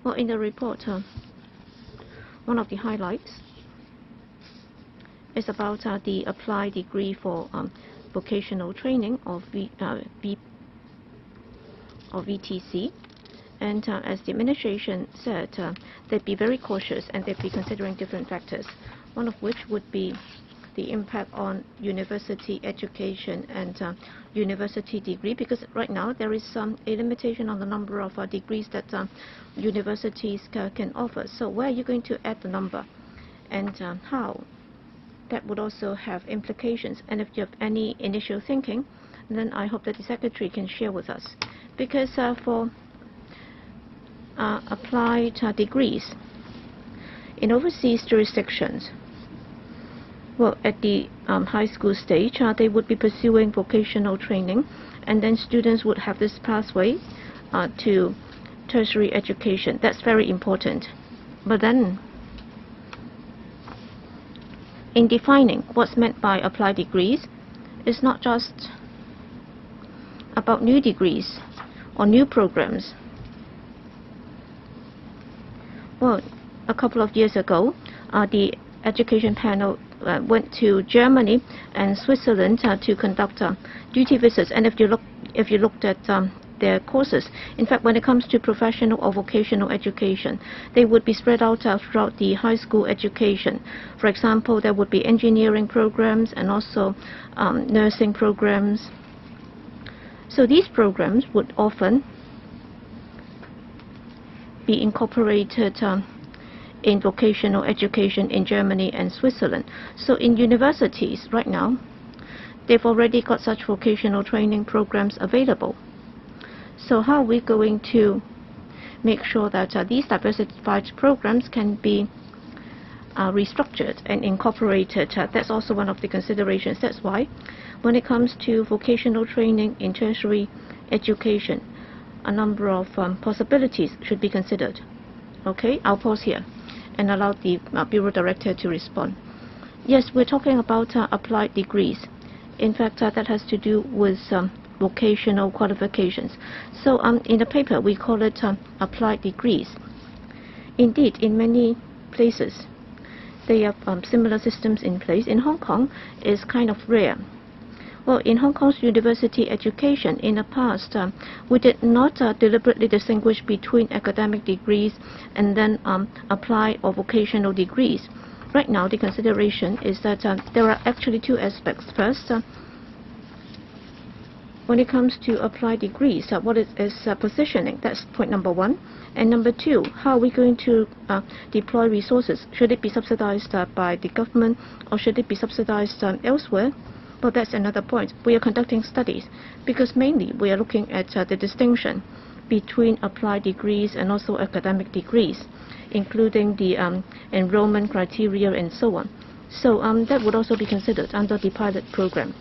Well, in the report, one of the highlights is about the applied degree for vocational training or VTC. And as the administration said, they'd be very cautious and they'd be considering different factors, one of which would be the impact on university education and university degree, because right now there is a limitation on the number of degrees that universities can offer. So where are you going to add the number, and how? That would also have implications. And if you have any initial thinking, then I hope that the Secretary can share with us. Because for applied degrees in overseas jurisdictions, well, at the high school stage, they would be pursuing vocational training, and then students would have this pathway to tertiary education. That's very important. But then, in defining what's meant by applied degrees, it's not just about new degrees or new programs. Well, a couple of years ago, the education panel went to Germany and Switzerland to conduct duty visits. And if you looked at their courses, in fact, when it comes to professional or vocational education, they would be spread out throughout the high school education. For example, there would be engineering programs and also nursing programs. So these programs would often be incorporated in vocational education in Germany and Switzerland. So in universities right now, they've already got such vocational training programs available. So how are we going to make sure that these diversified programs can be restructured and incorporated? That's also one of the considerations. That's why when it comes to vocational training in tertiary education, a number of possibilities should be considered. Okay, I'll pause here and allow the Bureau Director to respond. Yes, we're talking about applied degrees. In fact, that has to do with vocational qualifications. So in the paper, we call it applied degrees. Indeed, in many places, they have similar systems in place. In Hong Kong, it's kind of rare. Well, in Hong Kong's university education, in the past, we did not deliberately distinguish between academic degrees and then applied or vocational degrees. Right now, the consideration is that there are actually two aspects. First, when it comes to applied degrees, what is positioning? That's point number one. And number two, how are we going to deploy resources? Should it be subsidized by the government, or should it be subsidized elsewhere? Well, that's another point. We are conducting studies because mainly we are looking at the distinction between applied degrees and also academic degrees, including the enrollment criteria and so on. So that would also be considered under the pilot program.